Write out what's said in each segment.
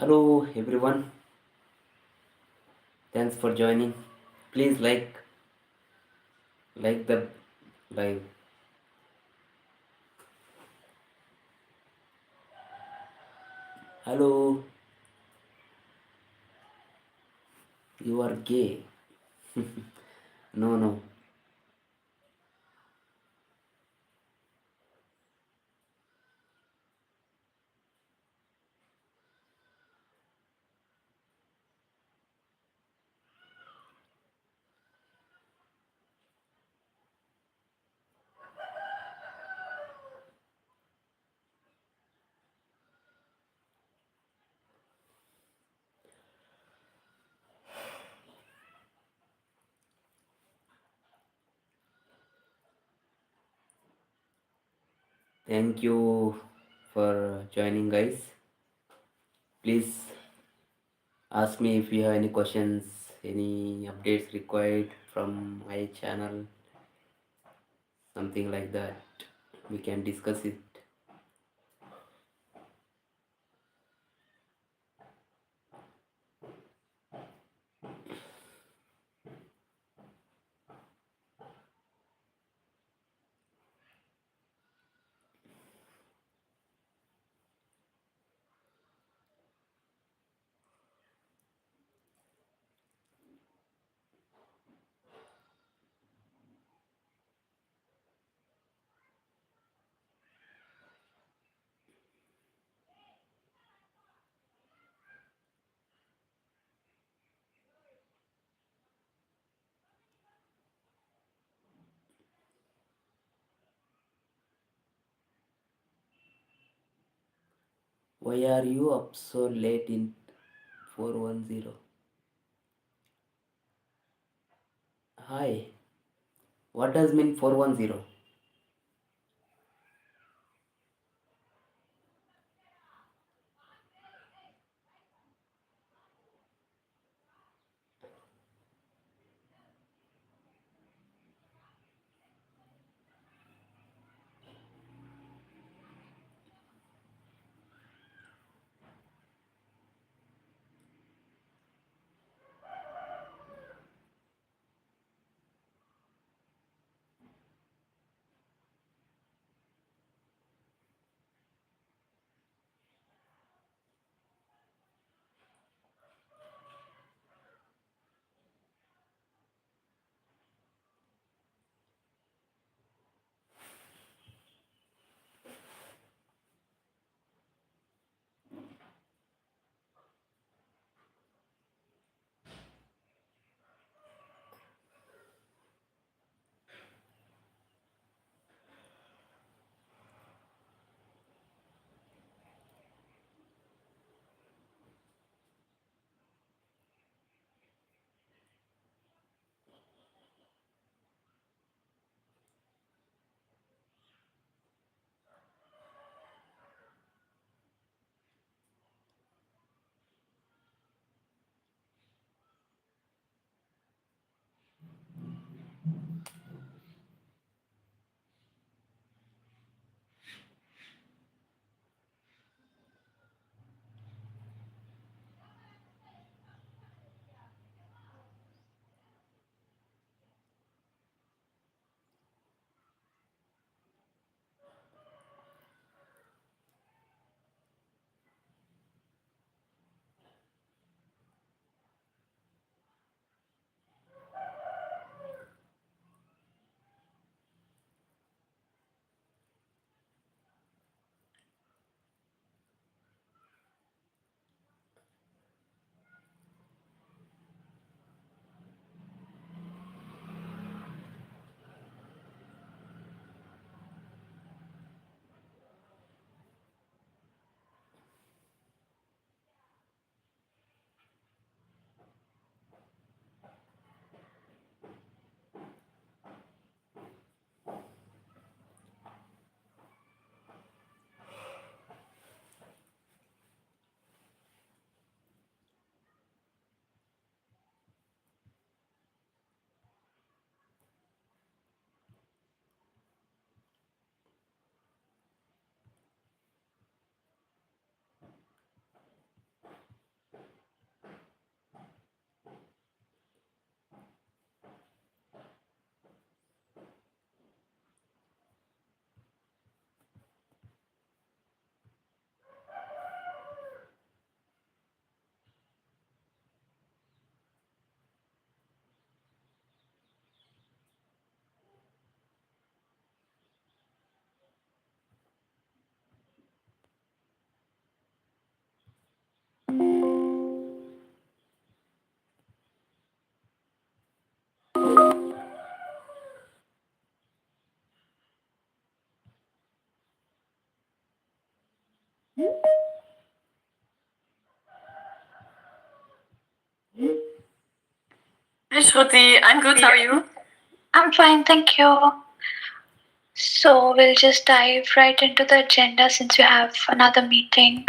Hello everyone, thanks for joining. Please like the live. Hello, you are gay. No, no. Thank you for joining, guys. Please ask me if you have any questions, any updates required from my channel, something like that. We can discuss it. Why are you up so late in 410? Hi, what does mean 410? Hi, Shruti. I'm good. How are you? I'm fine, thank you. So we'll just dive right into the agenda since you have another meeting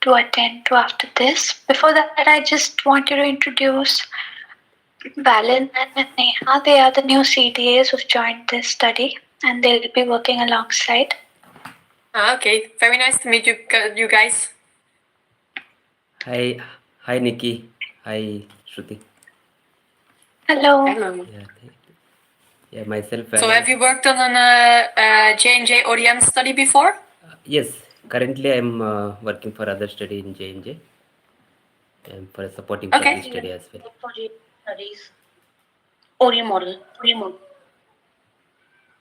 to attend to after this. Before that, I just want you to introduce Valen and Neha. They are the new CDAs who've joined this study and they'll be working alongside. Okay. Very nice to meet you guys. Hi Nikki. Hi Shruti. Hello. Hello. Yeah, myself. So have you worked on a J&J ODM study before? Yes, currently I'm working for other study in J&J. I'm for supporting for this study as well. Studies. ODM model.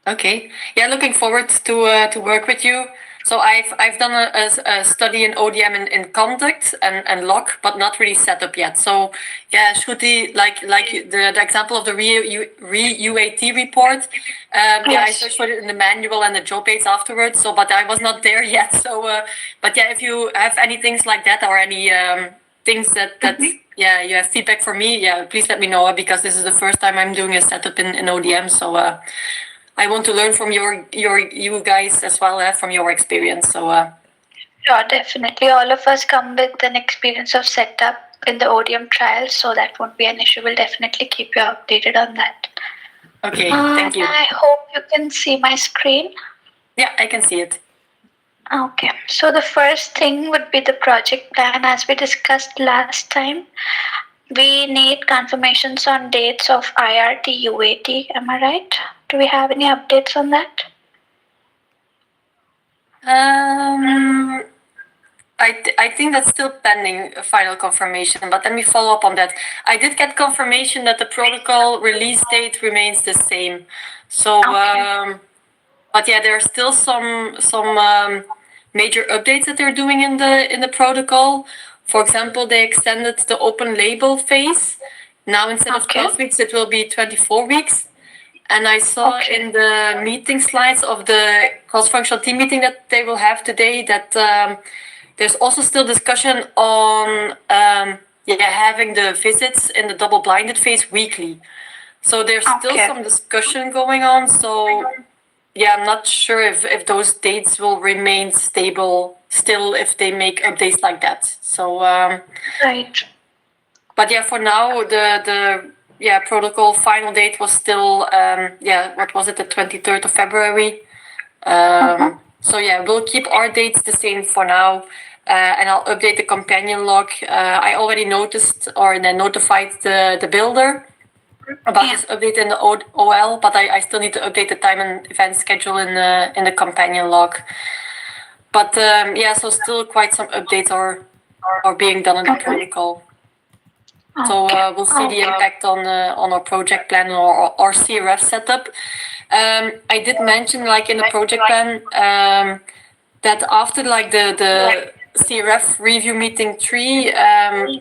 Okay. Yeah, looking forward to work with you. So I've done a study in ODM in conduct and lock, but not really set up yet. So yeah, Shruti, like the example of the re-UAT report. Yeah, I searched for it in the manual and the job aids afterwards. So, but I was not there yet. So, but yeah, if you have any things like that or any things that yeah, you have feedback for me, yeah, please let me know because this is the first time I'm doing a setup in ODM. So I want to learn from you guys as well, from your experience. So Sure, definitely. All of us come with an experience of setup in the ODM trial, so that won't be an issue. We'll definitely keep you updated on that. Okay, thank you. I hope you can see my screen. Yeah, I can see it. Okay, so the first thing would be the project plan. As we discussed last time, we need confirmations on dates of IRT, UAT. Am I right? Do we have any updates on that? I think that's still pending final confirmation, but let me follow up on that. I did get confirmation that the protocol release date remains the same. So, but yeah, there are still some major updates that they're doing in the protocol. For example, they extended the open label phase. Now instead of 12 weeks, it will be 24 weeks. And I saw in the meeting slides of the cross-functional team meeting that they will have today that there's also still discussion on having the visits in the double-blinded phase weekly. So there's still some discussion going on. So yeah, I'm not sure if those dates will remain stable still if they make updates like that. So right. But yeah, for now the protocol final date was still what was it, the 23rd of February. So yeah, we'll keep our dates the same for now. And I'll update the companion log. I already noticed or then notified the builder about this update in the OL, but I still need to update the time and event schedule in the companion log. But so still quite some updates are being done in the protocol. So we'll see the impact on our project plan or our CRF setup. I did mention, like in the project plan, that after like the CRF review meeting 3,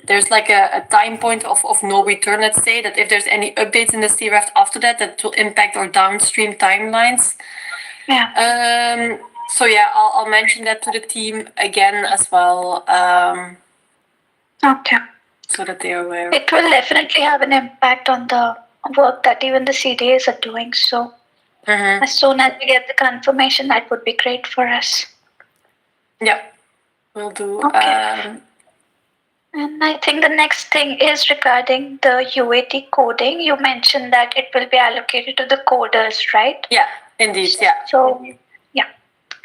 there's like a time point of no return. Let's say that if there's any updates in the CRF after that, that will impact our downstream timelines. Yeah. So yeah, I'll mention that to the team again as well. Okay. So that they are aware. It will definitely have an impact on the work that even the CDAs are doing. So as soon as we get the confirmation, that would be great for us. Yeah, we'll do. Okay. And I think the next thing is regarding the UAT coding. You mentioned that it will be allocated to the coders, right? Yeah, indeed. Yeah. So, yeah.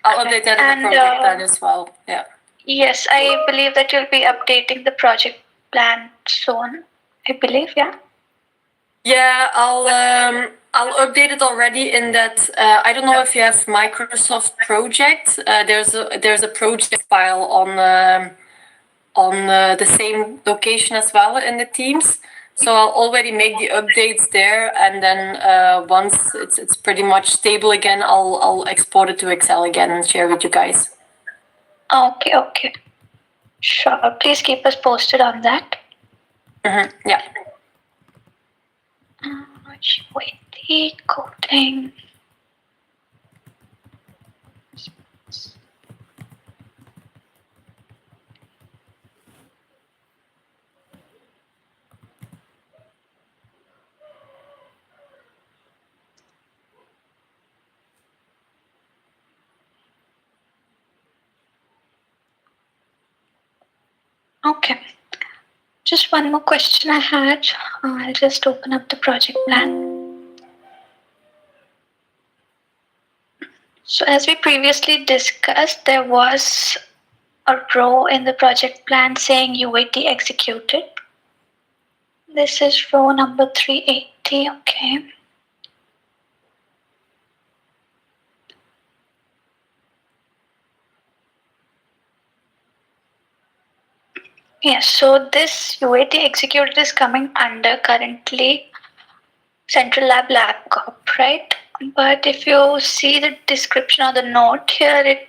I'll update that in the project plan as well. Yeah. Yes, I believe that you'll be updating the project plan soon. I believe, yeah. Yeah, I'll update it already in that. I don't know if you have Microsoft Project. There's a project file on the same location as well in the Teams. So I'll already make the updates there, and then once it's pretty much stable again, I'll export it to Excel again and share with you guys. Okay. Sure. Please keep us posted on that. Yeah. Wait, the coding. Okay. Just one more question I had. I'll just open up the project plan. So as we previously discussed, there was a row in the project plan saying UAT executed. This is row number 380, okay. Yes, so this UAT executed is coming under currently Central Lab Corp, right? But if you see the description or the note here, it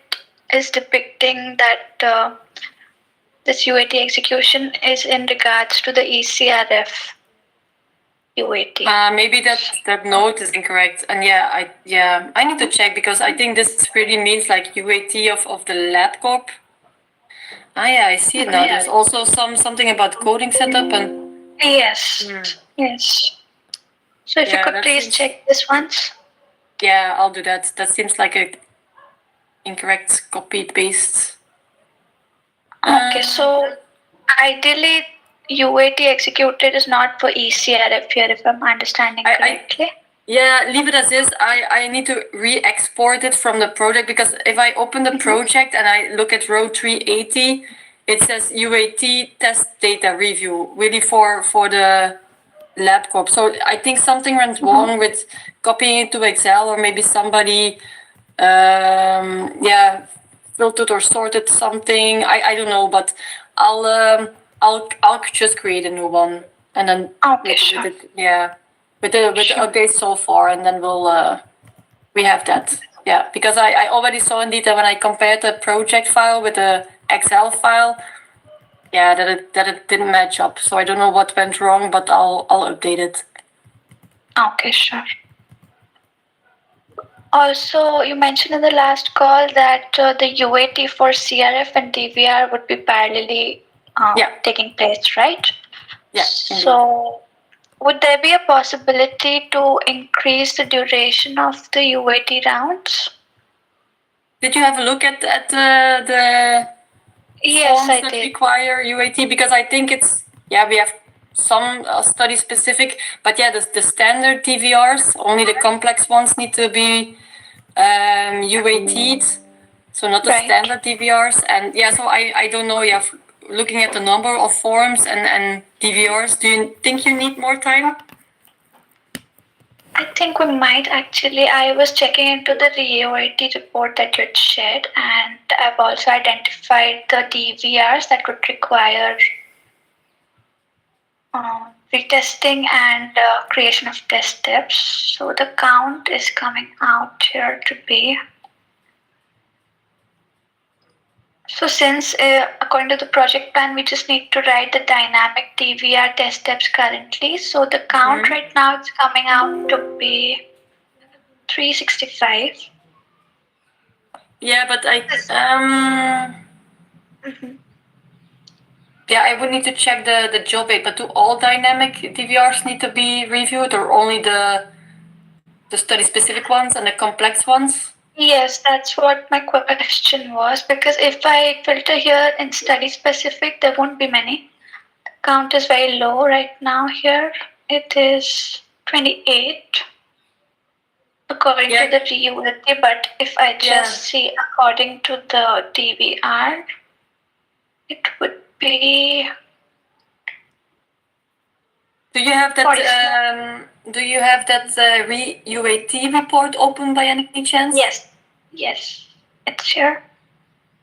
is depicting that this UAT execution is in regards to the ECRF UAT. Maybe that note is incorrect, and I need to check because I think this really means like UAT of the lab corp. Yeah, I see it now. There's also something about coding setup and Yes, yes. So if you could please check this once. Yeah, I'll do that. That seems like a incorrect copy paste. Okay, so ideally UAT executed is not for ECRF here, if I'm understanding correctly. Yeah, leave it as is. I need to re-export it from the project because if I open the project and I look at row 380, it says UAT test data review, really for the lab corp. So I think something went wrong with copying it to Excel, or maybe somebody filtered or sorted something. I don't know, but I'll just create a new one and then with the updates so far, and then we have that. Yeah, because I already saw indeed that when I compared the project file with the Excel file, that it didn't match up. So I don't know what went wrong, but I'll update it. Okay, sure. Also, you mentioned in the last call that the UAT for CRF and DVR would be parallelly taking place, right? Yeah. So, would there be a possibility to increase the duration of the UAT rounds? Did you have a look at the Yes, forms I that did. require UAT? Because I think it's we have some study specific, but the standard DVRs, only the complex ones need to be UAT'd, so not the standard DVRs. And so I don't know. Looking at the number of forms and DVRs, do you think you need more time? I think we might actually. I was checking into the UAT report that you had shared, and I've also identified the DVRs that would require retesting and creation of test steps. So the count is coming out here to be. So since according to the project plan, we just need to write the dynamic DVR test steps currently. So the count right now is coming out to be 365. Yeah, but I would need to check the job aid. But do all dynamic DVRs need to be reviewed, or only the study specific ones and the complex ones? Yes, that's what my question was, because if I filter here in study specific, there won't be many. The count is very low right now here. It is 28 according to the reusability, but if I just see according to the DVR, it would be. Do you have that? Do you have that UAT report open by any chance? Yes, it's here.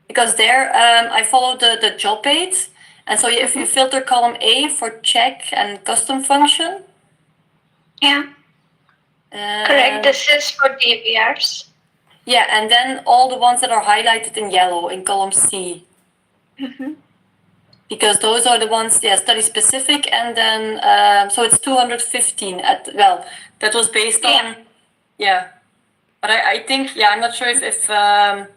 Because there, I follow the job aid, and so if you filter column A for check and custom function. Yeah. Correct. This is for DVRs. Yeah, and then all the ones that are highlighted in yellow in column C. Because those are the ones, study specific, and then so it's 215 that was based on, But I think, I'm not sure if there are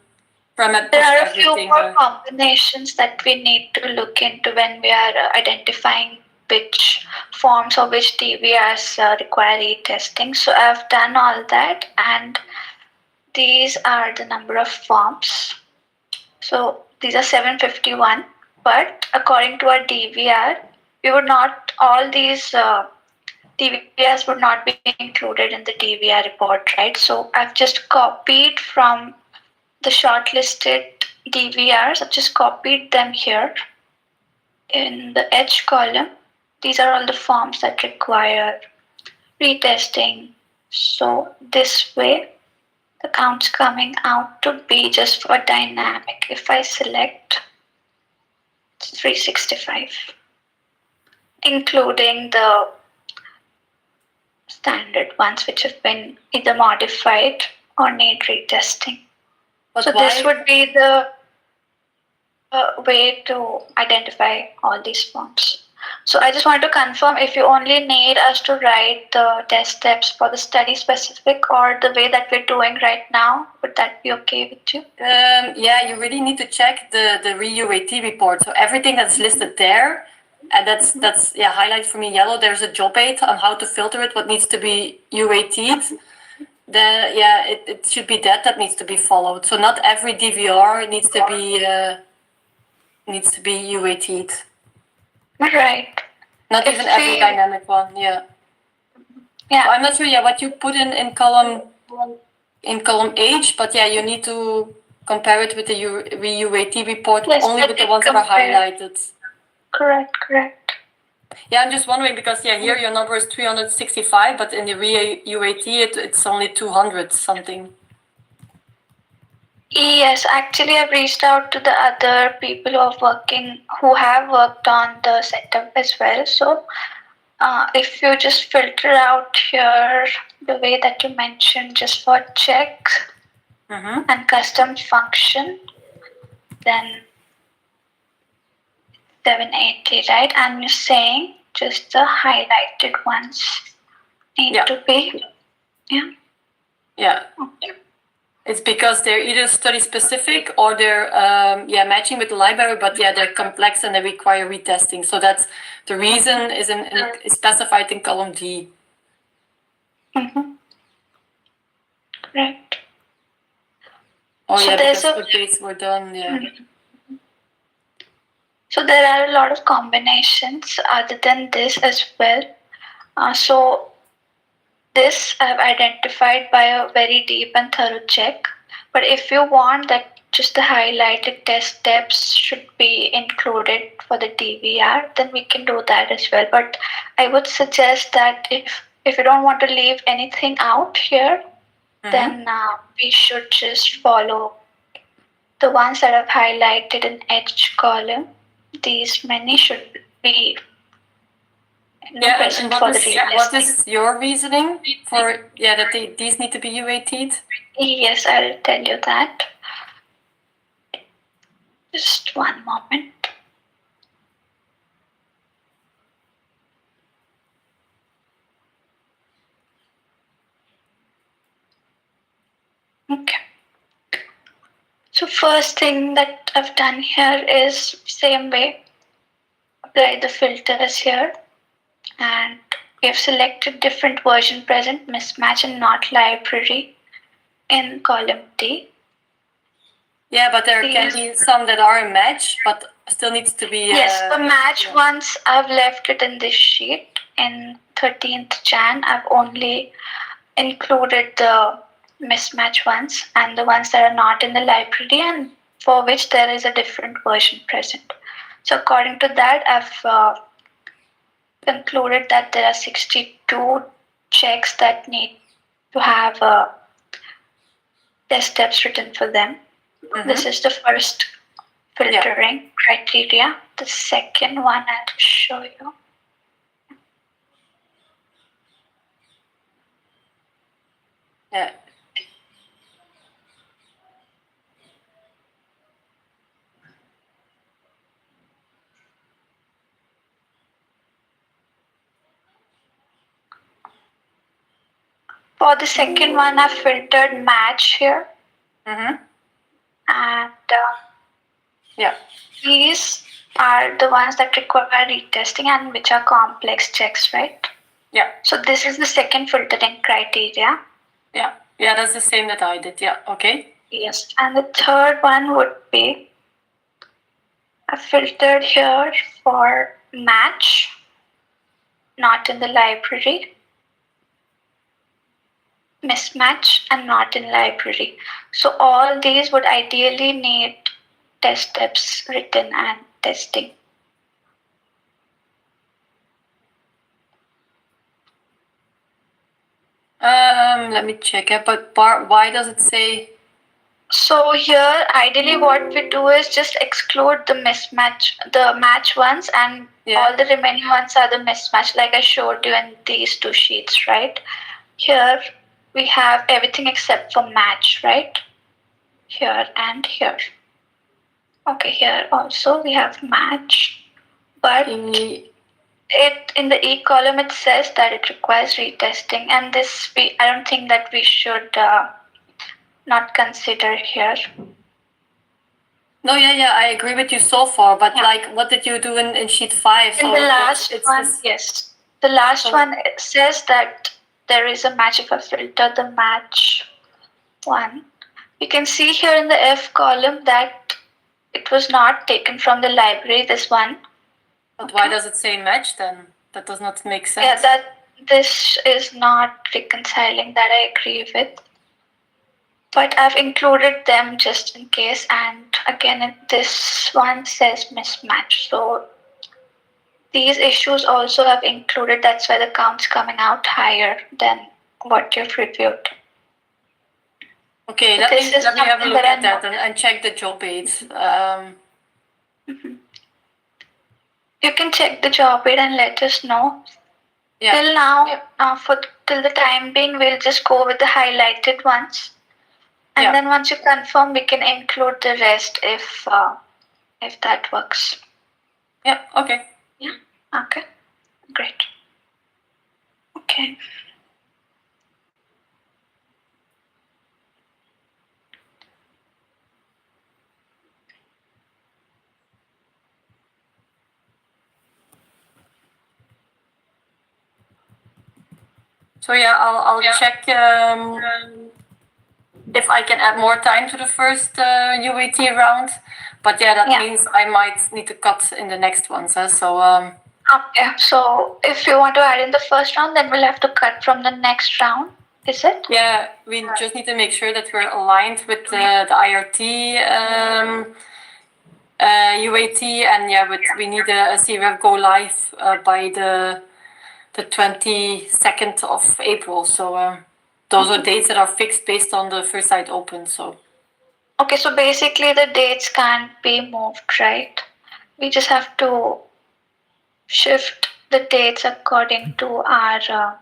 a few more combinations that we need to look into when we are identifying which forms or which DVRs require retesting. So I've done all that, and these are the number of forms. So these are 751 but according to our DVR, all these DVRs would not be included in the DVR report, right? So I've just copied from the shortlisted DVRs, I've just copied them here in the H column. These are all the forms that require retesting. So this way, the count's coming out to be just for dynamic. If I select 365, including the standard ones which have been either modified or need retesting. But so why? This would be the way to identify all these forms. So I just want to confirm if you only need us to write the test steps for the study specific or the way that we're doing right now, would that be okay with you? Yeah, you really need to check the re-UAT report. So everything that's listed there, and that's highlighted for me yellow. There's a job aid on how to filter it, what needs to be UAT'd. It should be that needs to be followed. So not every DVR needs to be UAT'd. Right. Not even every dynamic one. Yeah. So I'm not sure. What you put in column H, but you need to compare it with the re-UAT report, only with the ones that are highlighted. Correct. Yeah, I'm just wondering because here your number is 365, but in the re-UAT it's only 200 something. Yes, actually I've reached out to the other people who have worked on the setup as well. So if you just filter out here the way that you mentioned, just for check and custom function, then 780, right? And you're saying just the highlighted ones need to be, Yeah. Okay. It's because they're either study specific or they're matching with the library, but they're complex and they require retesting. So that's the reason is specified in column D. Correct. Oh so because updates were done. So there are a lot of combinations other than this as well. So this I've identified by a very deep and thorough check. But if you want that just the highlighted test steps should be included for the DVR, then we can do that as well. But I would suggest that if you don't want to leave anything out here, then we should just follow the ones that I've highlighted in H column. These many should be present for the retesting. What is your reasoning for that these need to be UAT'd? Yes, I'll tell you that. Just one moment. Okay. So first thing that I've done here is same way, apply the filters here, and we have selected different version present, mismatch and not library in column D. Yeah, but there can be some that are a match, but still needs to be... Yes, the match ones, I've left it in this sheet. In 13th Jan, I've only included the mismatch ones and the ones that are not in the library and for which there is a different version present. So according to that, I've concluded that there are 62 checks that need to have test steps written for them. This is the first filtering criteria. The second one I'll show you. Yeah. For the second one, I've filtered match here. And these are the ones that require retesting and which are complex checks, right? Yeah. So this is the second filtering criteria. Yeah, that's the same that I did. Yeah, okay. Yes, and the third one would be I filtered here for match, not in the library, mismatch, and not in library. So all these would ideally need test steps written and testing. Let me check. But why does it say? So here, ideally, what we do is just exclude the match ones, and all the remaining ones are the mismatch, like I showed you in these two sheets, right? Here we have everything except for match, right? Here and here. Okay, here also we have match, but it in the E column it says that it requires retesting, and this I don't think that we should not consider here. No, yeah, I agree with you so far, but like, what did you do in sheet 5? In the last one, yes. The last one it says that there is a match if I filter the match one. You can see here in the F column that it was not taken from the library, this one. But why does it say match then? That does not make sense. Yeah, that this is not reconciling, that I agree with. But I've included them just in case, and again this one says mismatch. So these issues also have included, that's why the count's coming out higher than what you've reviewed. Okay, let me have a look at that and check the job aids. You can check the job aid and let us know. Yeah. Till now, till the time being, we'll just go with the highlighted ones. And then once you confirm, we can include the rest if that works. Yeah, okay. Yeah, okay, great. Okay. So yeah, I'll check if I can add more time to the first UAT round. But yeah, that means I might need to cut in the next ones. So okay, so if you want to add in the first round, then we'll have to cut from the next round. Is it? Yeah, we just need to make sure that we're aligned with the IRT UAT, and we need a CREF go live by the 22nd of April. So those are dates that are fixed based on the first site open. So okay, so basically the dates can't be moved, right? We just have to shift the dates according to our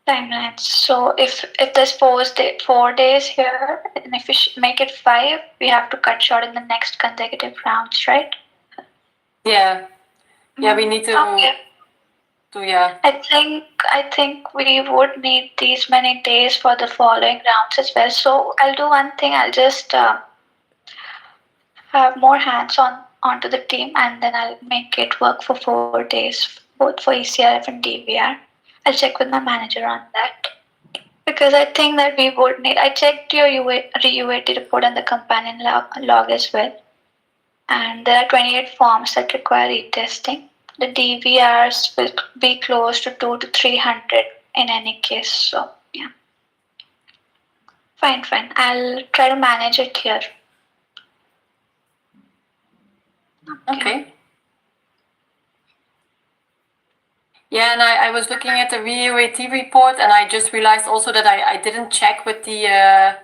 timelines. So if there's 4 days here, and if we make it 5, we have to cut short in the next consecutive rounds, right? Yeah, we need to. Okay. I think we would need these many days for the following rounds as well. So I'll do one thing. I'll just have more hands onto the team, and then I'll make it work for 4 days, both for ECRF and DVR. I'll check with my manager on that. Because I think that we would need, I checked your re-UAT report and the companion log as well. And there are 28 forms that require retesting. The DVRs will be close to 200 to 300 in any case. So, yeah. Fine. I'll try to manage it here. Okay. Yeah, and I was looking at the VUAT report, and I just realized also that I didn't check with the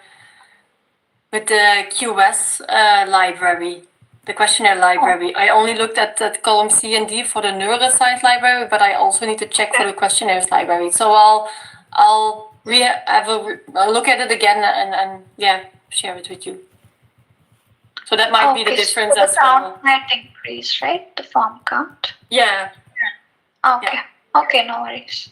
QS library, the questionnaire library. I only looked at column C and D for the neuroscience library, but I also need to check for the questionnaires library. So I'll have a look at it again and share it with you. So that might be the difference so as well. The count might increase, right? The form count. Yeah. Okay. Yeah. Okay, no worries.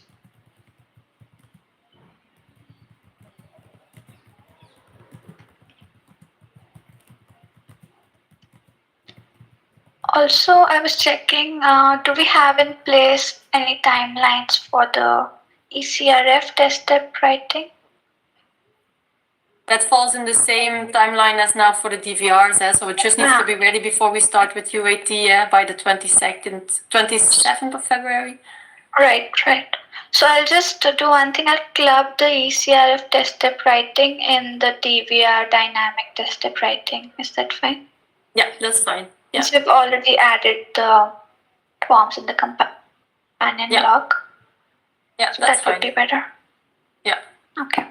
Also, I was checking, do we have in place any timelines for the ECRF test step writing? That falls in the same timeline as now for the DVRs, so it just needs to be ready before we start with UAT by the 27th of February. Right. So I'll just do one thing. I'll club the ECRF test step writing in the DVR dynamic test step writing. Is that fine? Yeah, that's fine. Yeah. So we've already added the forms in the companion log. Yeah, so that's that fine. would be better. Yeah. Okay.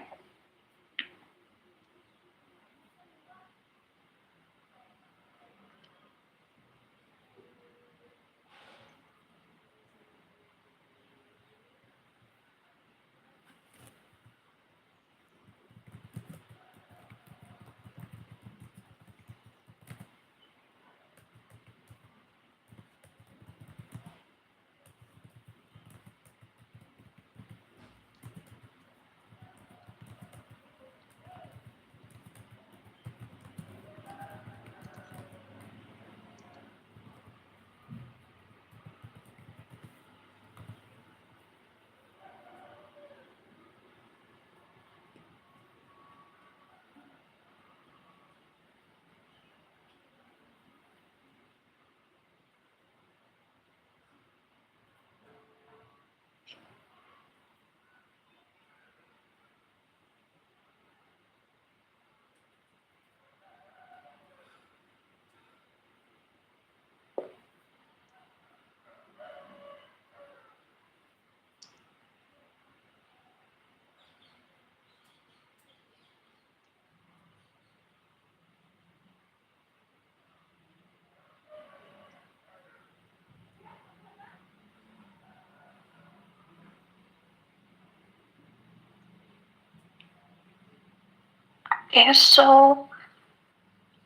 Okay, so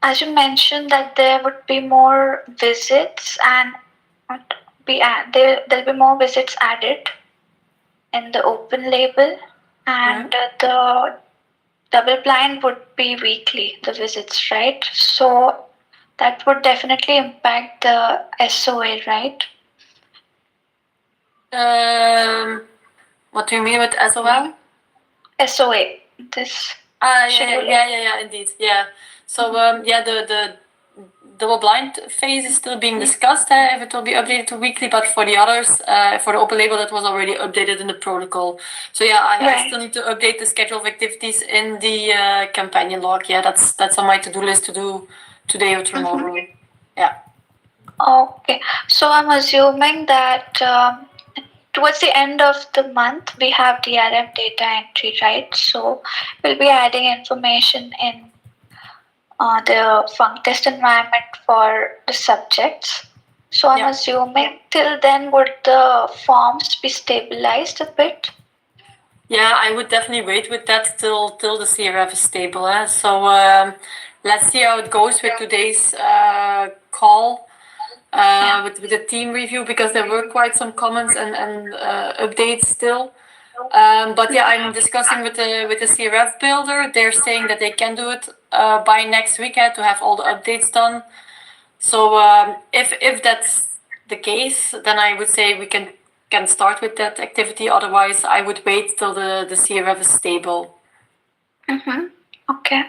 as you mentioned that there would be more visits and there'll be more visits added in the open label, and the double blind would be weekly, the visits, right? So that would definitely impact the SOA, right? What do you mean with SOL? SOA, this. Yeah, indeed. Yeah. So the double blind phase is still being discussed if it will be updated to weekly, but for the others, for the open label, that was already updated in the protocol. So yeah, I still need to update the schedule of activities in the companion log. Yeah, that's on my to-do list to do today or tomorrow. Yeah. Okay, so I'm assuming that towards the end of the month we have DRM data entry, right? So we'll be adding information in the func test environment for the subjects. So I'm assuming till then would the forms be stabilized a bit? Yeah, I would definitely wait with that till the CRF is stable. So let's see how it goes with today's call with the team review, because there were quite some comments and updates still. But yeah, I'm discussing with the CRF builder. They're saying that they can do it by next week to have all the updates done. So if that's the case, then I would say we can start with that activity. Otherwise, I would wait till the CRF is stable. Okay.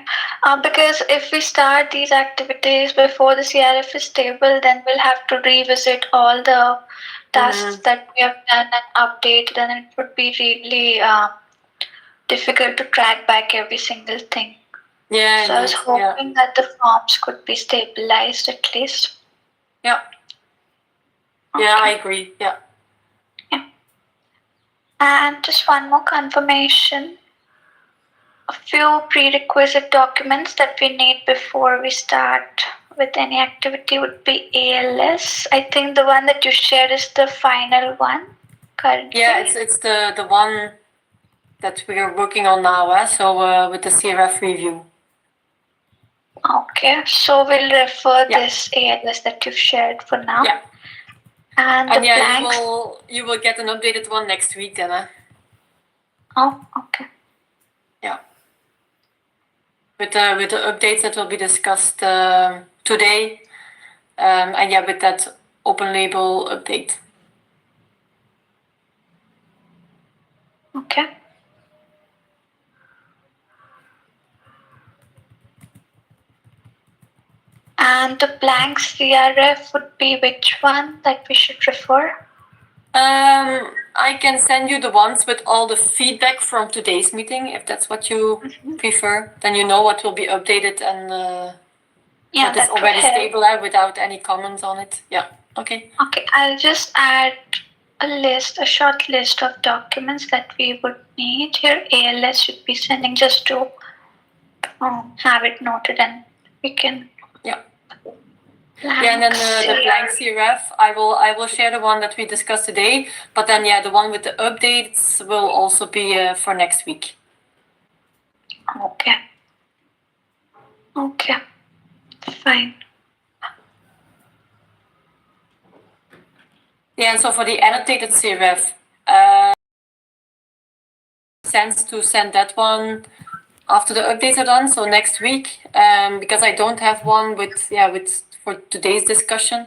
Because if we start these activities before the CRF is stable, then we'll have to revisit all the tasks that we have done and updated, and it would be really difficult to track back every single thing. Yeah. So I was hoping that the forms could be stabilized at least. Yeah. Okay. Yeah, I agree. Yeah. And just one more confirmation. A few prerequisite documents that we need before we start with any activity would be ALS. I think the one that you shared is the final one currently. Yeah, it's the one that we are working on now. So with the CRF review. Okay, so we'll refer this ALS that you've shared for now. Yeah. And the blanks. You will get an updated one next week then. Oh, okay. Yeah. With the updates that will be discussed today, and yeah, with that open label update. Okay. And the blank CRF would be which one that we should refer? I can send you the ones with all the feedback from today's meeting, if that's what you prefer. Then you know what will be updated and what is already stable without any comments on it. Yeah, okay. Okay, I'll just add a short list of documents that we would need here. ALS should be sending just to have it noted, and we can. Yeah. Yeah, and then the blank CRF, I will share the one that we discussed today. But then the one with the updates will also be for next week. Okay. Okay. Fine. Yeah, and so for the annotated CRF, sense to send that one after the updates are done, so next week, because I don't have one with for today's discussion.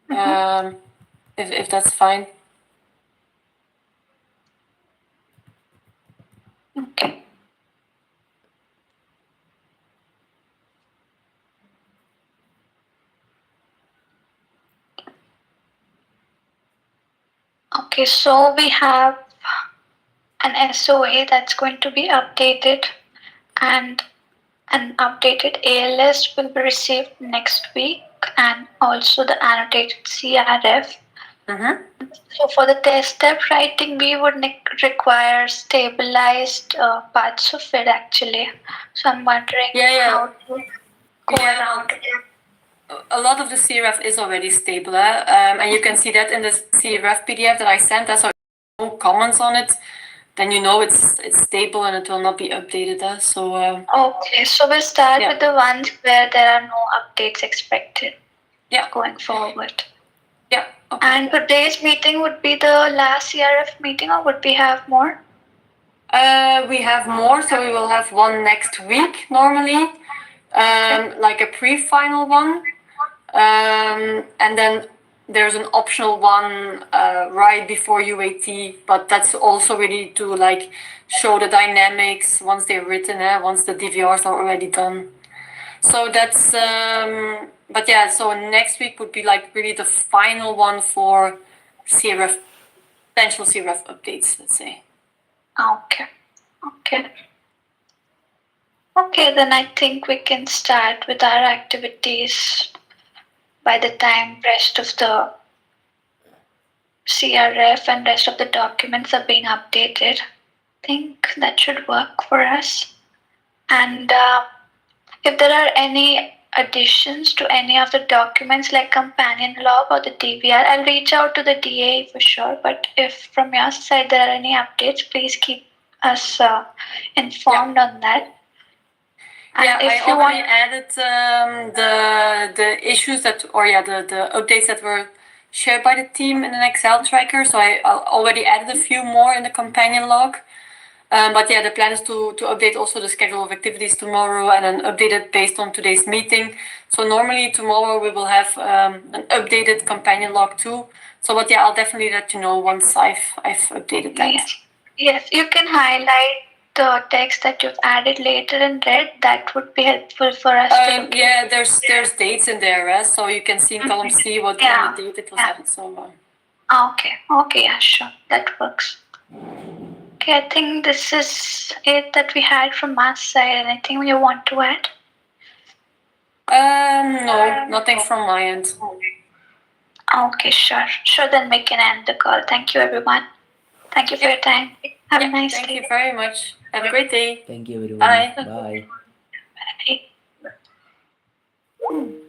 If that's fine. Okay. Okay, so we have an SOA that's going to be updated, and an updated ALS will be received next week, and also the annotated CRF. So for the test step writing, we would require stabilized parts of it actually. So I'm wondering how to go around it. A lot of the CRF is already stable, and you can see that in the CRF PDF that I sent. So no comments on it, then you know it's stable and it will not be updated. So okay, so we'll start with the ones where there are no updates expected. Going forward. Yeah. Okay. And today's meeting would be the last CRF meeting, or would we have more? We have more, so we will have one next week normally, like a pre-final one, and then there's an optional one right before UAT, but that's also really to like show the dynamics once they're written, once the DVRs are already done. So that's but yeah, so next week would be like really the final one for CRF, potential CRF updates, let's say. Okay. Okay, then I think we can start with our activities by the time rest of the CRF and rest of the documents are being updated. I think that should work for us. And if there are any additions to any of the documents like companion log or the DVR, I'll reach out to the DA for sure. But if from your side there are any updates, please keep us informed on that. And I already added the issues that, or the updates that were shared by the team in an Excel tracker. So I already added a few more in the companion log. But the plan is to update also the schedule of activities tomorrow and then update it based on today's meeting. So normally tomorrow we will have an updated companion log too. So but I'll definitely let you know once I've updated that. Yes, you can highlight the text that you've added later in red. That would be helpful for us to look at. There's dates in there, so you can see in column C what kind of date it was added. So Okay, yeah, sure, that works. Okay, I think this is it that we had from our side. Anything you want to add? No, nothing from my end. Okay, sure. Then we can end the call. Thank you, everyone. Thank you for your time. Have a nice day. Thank you very much. Have a great day. Thank you everyone. Bye. Bye. Bye.